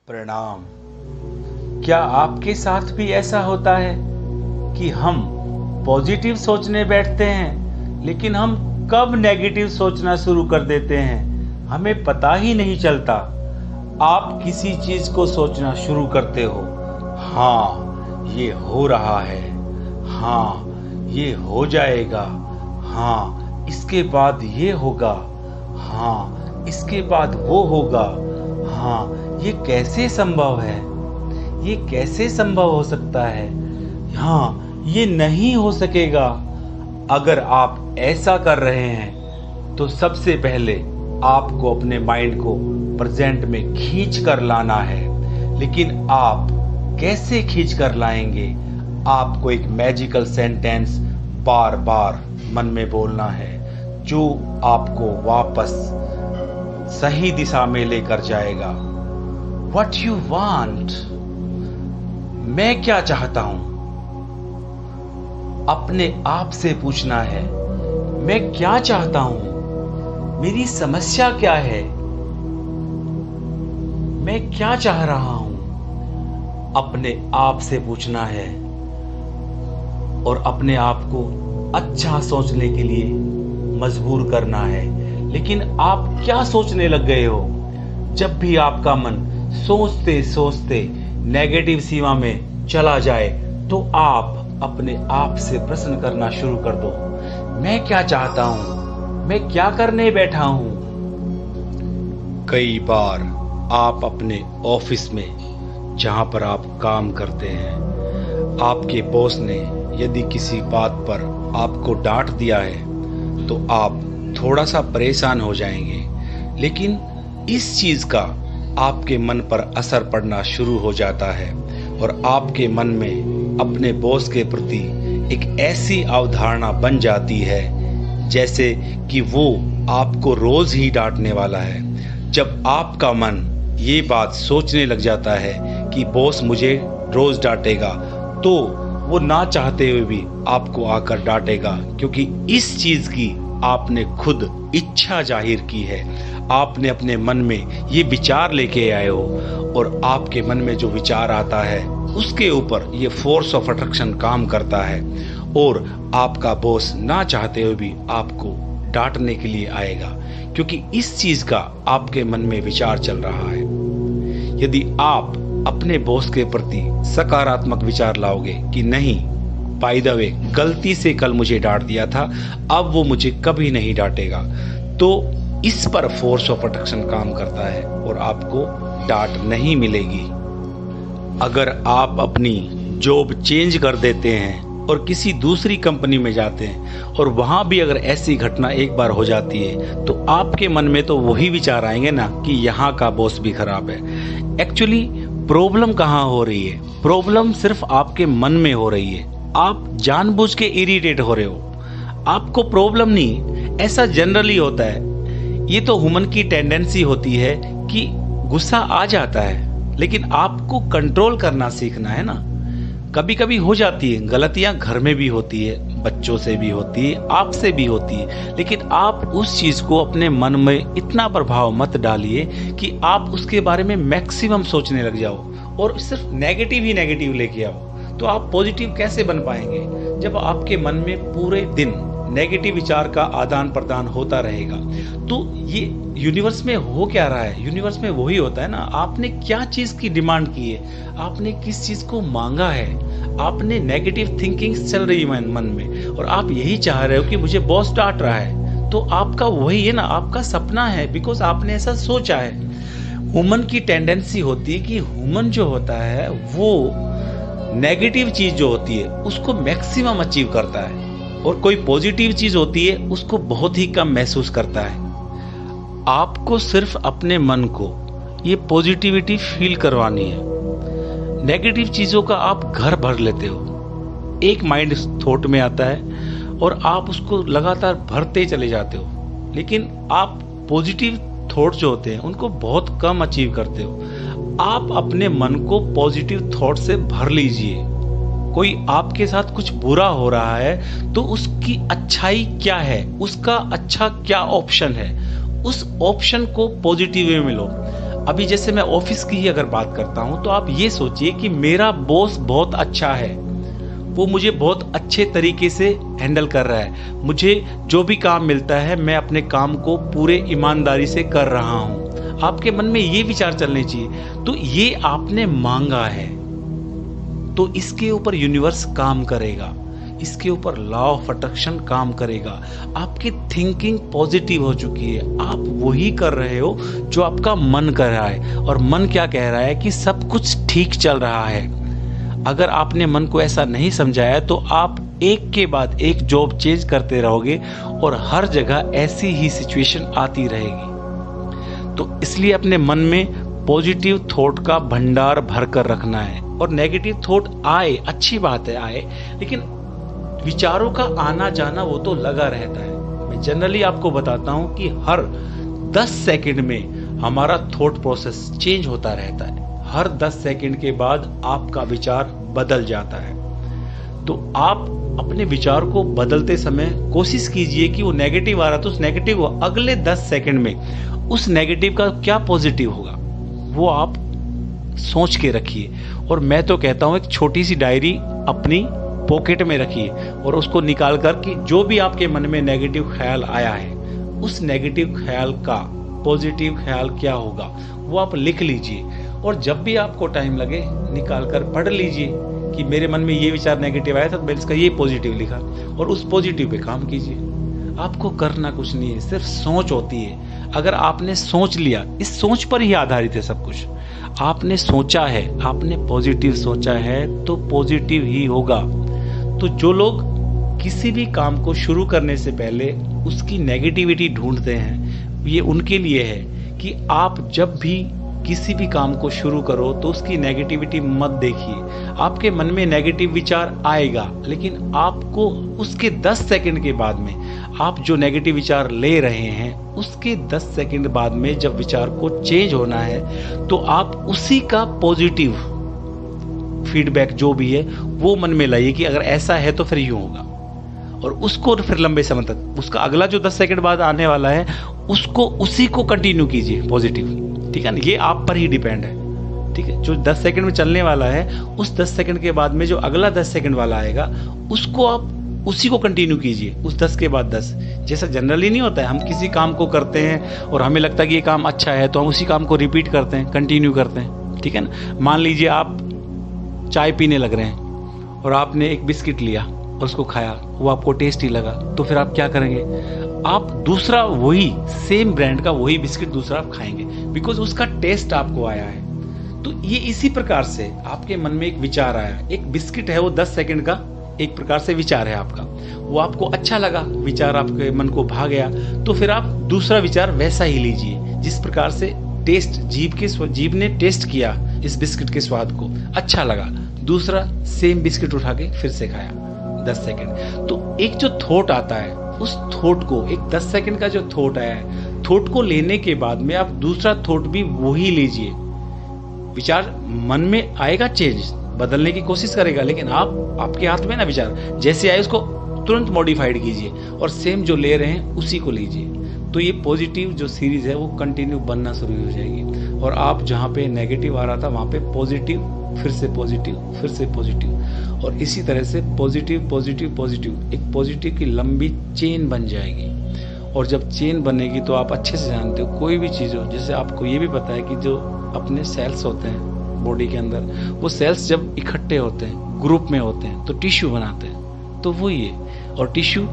प्रणाम। क्या आपके साथ भी ऐसा होता है कि हम पॉजिटिव सोचने बैठते हैं लेकिन हम कब नेगेटिव सोचना शुरू कर देते हैं हमें पता ही नहीं चलता। आप किसी चीज को सोचना शुरू करते हो, हाँ ये हो रहा है, हाँ ये हो जाएगा, हाँ इसके बाद ये होगा, हाँ इसके बाद वो होगा, हाँ ये कैसे संभव है, ये कैसे संभव हो सकता है, हाँ ये नहीं हो सकेगा। अगर आप ऐसा कर रहे हैं तो सबसे पहले आपको अपने माइंड को प्रेजेंट में खींच कर लाना है। लेकिन आप कैसे खींच कर लाएंगे? आपको एक मैजिकल सेंटेंस बार बार मन में बोलना है जो आपको वापस सही दिशा में लेकर जाएगा। What you want? मैं क्या चाहता हूं? अपने आप से पूछना है, मैं क्या चाहता हूं? मेरी समस्या क्या है? मैं क्या चाह रहा हूं? अपने आप से पूछना है और अपने आप को अच्छा सोचने के लिए मजबूर करना है। लेकिन आप क्या सोचने लग गए हो? जब भी आपका मन सोचते सोचते नेगेटिव सीमा में चला जाए तो आप अपने आप से प्रश्न करना शुरू कर दो, मैं क्या चाहता हूं? मैं क्या करने बैठा हूं? कई बार आप अपने ऑफिस में जहां पर आप काम करते हैं, आपके बॉस ने यदि किसी बात पर आपको डांट दिया है तो आप थोड़ा सा परेशान हो जाएंगे। लेकिन इस चीज का आपके मन पर असर पड़ना शुरू हो जाता है और आपके मन में अपने बॉस के प्रति एक ऐसी अवधारणा बन जाती है जैसे कि वो आपको रोज ही डांटने वाला है। जब आपका मन ये बात सोचने लग जाता है कि बॉस मुझे रोज डांटेगा तो वो ना चाहते हुए भी आपको आकर डांटेगा, क्योंकि इस चीज की आपने खुद इच्छा जाहिर की है। आपने अपने मन में ये विचार लेके आए हो और आपके मन में जो विचार आता है उसके ऊपर ये फोर्स ऑफ अट्रैक्शन काम करता है और आपका बॉस ना चाहते हुए भी आपको डांटने के लिए आएगा, क्योंकि इस चीज का आपके मन में विचार चल रहा है। यदि आप अपने बॉस के प्रति सकारात्मक विचार लाओगे कि नहीं, बाय द वे गलती से कल मुझे डांट दिया था, अब वो मुझे कभी नहीं डांटेगा, तो इस पर फोर्स ऑफ अट्रैक्शन काम करता है और आपको डांट नहीं मिलेगी। अगर आप अपनी जॉब चेंज कर देते हैं और किसी दूसरी कंपनी में जाते हैं और वहां भी अगर ऐसी घटना एक बार हो जाती है तो आपके मन में तो वही विचार आएंगे ना कि यहाँ का बॉस भी खराब है। एक्चुअली प्रॉब्लम कहाँ हो रही है? प्रॉब्लम सिर्फ आपके मन में हो रही है। आप जानबूझ के इरिटेट हो रहे हो, आपको प्रॉब्लम नहीं। ऐसा जनरली होता है, ये तो ह्यूमन की टेंडेंसी होती है कि गुस्सा आ जाता है, लेकिन आपको कंट्रोल करना सीखना है ना। कभी कभी हो जाती है गलतियां, घर में भी होती है, बच्चों से भी होती है, आपसे भी होती है, लेकिन आप उस चीज को अपने मन में इतना प्रभाव मत डालिए कि आप उसके बारे में मैक्सिमम सोचने लग जाओ और सिर्फ नेगेटिव ही नेगेटिव लेके आओ। तो आप पॉजिटिव कैसे बन पाएंगे जब आपके मन में पूरे दिन नेगेटिव विचार का आदान प्रदान होता रहेगा? तो ये यूनिवर्स में हो क्या रहा है? यूनिवर्स में वही होता है ना, आपने क्या चीज की डिमांड की है, आपने किस चीज को मांगा है, आपने नेगेटिव थिंकिंग चल रही है मन में और आप यही चाह रहे हो कि मुझे बॉस डांट रहा है, तो आपका वही है ना, आपका सपना है, बिकॉज आपने ऐसा सोचा है। ह्यूमन की टेंडेंसी होती है कि ह्यूमन जो होता है वो नेगेटिव चीज जो होती है उसको मैक्सिमम अचीव करता है और कोई पॉजिटिव चीज होती है उसको बहुत ही कम महसूस करता है। आपको सिर्फ अपने मन को ये पॉजिटिविटी फील करवानी है। नेगेटिव चीजों का आप घर भर लेते हो, एक माइंड थॉट में आता है और आप उसको लगातार भरते चले जाते हो, लेकिन आप पॉजिटिव थॉट जो होते हैं उनको बहुत कम अचीव करते हो। आप अपने मन को पॉजिटिव थॉट से भर लीजिए। कोई आपके साथ कुछ बुरा हो रहा है तो उसकी अच्छाई क्या है, उसका अच्छा क्या ऑप्शन है, उस ऑप्शन को पॉजिटिव वे में लो। अभी जैसे मैं ऑफिस की ही अगर बात करता हूं, तो आप ये सोचिए कि मेरा बॉस बहुत अच्छा है, वो मुझे बहुत अच्छे तरीके से हैंडल कर रहा है, मुझे जो भी काम मिलता है मैं अपने काम को पूरे ईमानदारी से कर रहा हूं। आपके मन में ये विचार चलने चाहिए। तो ये आपने मांगा है, तो इसके ऊपर यूनिवर्स काम करेगा, इसके ऊपर लॉ ऑफ अट्रैक्शन काम करेगा। आपकी थिंकिंग पॉजिटिव हो चुकी है, आप वही कर रहे हो जो आपका मन कर रहा है, और मन क्या कह रहा है कि सब कुछ ठीक चल रहा है। अगर आपने मन को ऐसा नहीं समझाया तो आप एक के बाद एक जॉब चेंज करते रहोगे और हर जगह ऐसी ही सिचुएशन आती रहेगी। तो इसलिए अपने मन में पॉजिटिव थॉट का भंडार भर कर रखना है। और नेगेटिव थॉट आए, अच्छी बात है आए, लेकिन विचारों का आना जाना वो तो लगा रहता है। मैं जनरली आपको बताता हूं कि हर 10 सेकंड में हमारा थॉट प्रोसेस चेंज होता रहता है। हर 10 सेकंड के बाद आपका विचार बदल जाता है। तो आप अपने विचार को बदलते समय कोशिश कीजिए कि वो नेगेटिव आ रहा तो उस नेगेटिव को अगले 10 सेकंड में उस नेगेटिव का क्या पॉजिटिव होगा वो आप सोच के रखिए। और मैं तो कहता हूं एक छोटी सी डायरी अपनी पॉकेट में रखिए और उसको निकाल कर कि जो भी आपके मन में नेगेटिव ख्याल आया है, उस नेगेटिव ख्याल का पॉजिटिव ख्याल क्या होगा वो आप लिख लीजिए। और जब भी आपको टाइम लगे निकाल कर पढ़ लीजिए कि मेरे मन में ये विचार नेगेटिव आया था तो मैंने इसका ये पॉजिटिव लिखा, और उस पॉजिटिव पे काम कीजिए। आपको करना कुछ नहीं है, सिर्फ सोच होती है। अगर आपने सोच लिया, इस सोच पर ही आधारित है सब कुछ। आपने सोचा है, आपने पॉजिटिव सोचा है तो पॉजिटिव ही होगा। तो जो लोग किसी भी काम को शुरू करने से पहले उसकी नेगेटिविटी ढूंढते हैं, ये उनके लिए है कि आप जब भी किसी भी काम को शुरू करो तो उसकी नेगेटिविटी मत देखिए। आपके मन में नेगेटिव विचार आएगा, लेकिन आपको उसके 10 सेकंड के बाद में आप जो नेगेटिव विचार ले रहे हैं उसके 10 सेकंड बाद में जब विचार को चेंज होना है तो आप उसी का पॉजिटिव फीडबैक जो भी है वो मन में लाइए कि अगर ऐसा है तो फिर यूं होगा, और उसको फिर लंबे समय तक उसका अगला जो 10 सेकंड बाद आने वाला है उसको उसी को कंटिन्यू कीजिए पॉजिटिव। ठीक है ना, ये आप पर ही डिपेंड है। ठीक है, जो 10 सेकंड में चलने वाला है उस 10 सेकंड के बाद में जो अगला 10 सेकंड वाला आएगा उसको आप उसी को कंटिन्यू कीजिए, उस 10 के बाद 10। जैसा जनरली नहीं होता है, हम किसी काम को करते हैं और हमें लगता है कि ये काम अच्छा है तो हम उसी काम को रिपीट करते हैं, कंटिन्यू करते हैं। ठीक है ना, मान लीजिए आप चाय पीने लग रहे हैं और आपने एक बिस्किट लिया और उसको खाया, वो आपको टेस्टी लगा, तो फिर आप क्या करेंगे, आप दूसरा वही सेम ब्रांड का वही बिस्किट दूसरा आप खाएंगे, बिकॉज उसका टेस्ट आपको आया है। तो ये इसी प्रकार से आपके मन में एक विचार आया, एक बिस्किट है वो 10 सेकंड का एक प्रकार से विचार है आपका, वो आपको अच्छा लगा, विचार आपके मन को भा गया, तो फिर आप दूसरा विचार वैसा ही लीजिए जिस प्रकार से टेस्ट जीभ ने टेस्ट किया इस बिस्किट के स्वाद को, अच्छा लगा, दूसरा सेम बिस्किट उठा के फिर से खाया 10 सेकंड। तो एक जो थॉट आता है उस थॉट को, एक 10 सेकंड का जो थॉट आया है, थॉट को लेने के बाद में आप दूसरा थॉट भी वही लीजिए। विचार मन में आएगा, चेंज बदलने की कोशिश करेगा, लेकिन आपके हाथ में ना, विचार जैसे आए उसको तुरंत मॉडिफाइड कीजिए और सेम जो ले रहे हैं उसी को लीजिए। तो ये पॉजिटिव जो सीरीज है वो कंटिन्यू बनना शुरू हो जाएगी, और आप जहाँ पे नेगेटिव आ रहा था वहाँ पे पॉजिटिव, फिर से पॉजिटिव, फिर से पॉजिटिव, और इसी तरह से पॉजिटिव पॉजिटिव पॉजिटिव, एक पॉजिटिव की लंबी चेन बन जाएगी। और जब चेन बनेगी तो आप अच्छे से जानते हो कोई भी चीज़ हो, जैसे आपको ये भी पता है कि जो अपने सेल्स होते हैं बॉडी के अंदर, वो सेल्स जब इकट्ठे होते हैं, ग्रुप में होते हैं, तो टिश्यू बनाते हैं, तो वही है। और टिश्यू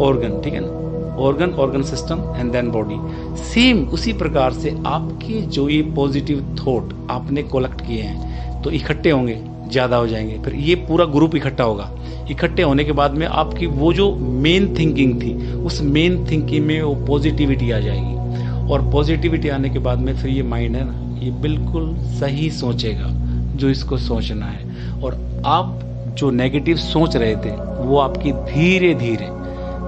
ऑर्गन, ठीक है ना, organ system and then body. Same उसी प्रकार से आपके जो ये पॉजिटिव थॉट आपने कलेक्ट किए हैं तो इकट्ठे होंगे, ज़्यादा हो जाएंगे, फिर ये पूरा ग्रुप इकट्ठा होगा। इकट्ठे होने के बाद में आपकी वो जो मेन थिंकिंग थी उस मेन थिंकिंग में वो पॉजिटिविटी आ जाएगी, और पॉजिटिविटी आने के बाद में फिर ये माइंड है ना, ये बिल्कुल सही सोचेगा जो इसको सोचना है। और आप जो नेगेटिव सोच रहे थे वो आपकी धीरे धीरे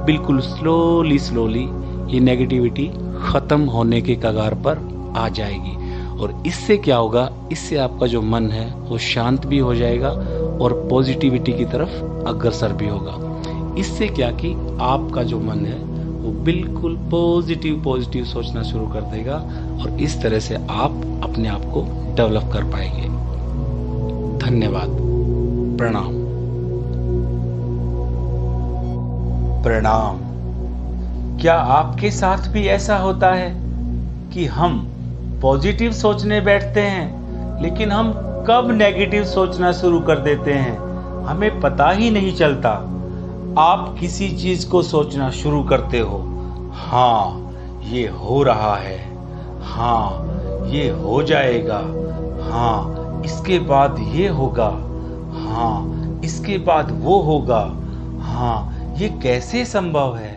बिल्कुल स्लोली ये नेगेटिविटी ख़त्म होने के कगार पर आ जाएगी। और इससे क्या होगा, इससे आपका जो मन है वो शांत भी हो जाएगा और पॉजिटिविटी की तरफ अग्रसर भी होगा। इससे क्या कि आपका जो मन है वो बिल्कुल पॉजिटिव पॉजिटिव सोचना शुरू कर देगा और इस तरह से आप अपने आप को डेवलप कर पाएंगे। धन्यवाद। प्रणाम। प्रणाम। क्या आपके साथ भी ऐसा होता है कि हम पॉजिटिव सोचने बैठते हैं लेकिन हम कब नेगेटिव सोचना शुरू कर देते हैं हमें पता ही नहीं चलता। आप किसी चीज को सोचना शुरू करते हो, हाँ ये हो रहा है, हाँ ये हो जाएगा, हाँ इसके बाद ये होगा, हाँ इसके बाद वो होगा, हाँ ये कैसे संभव है,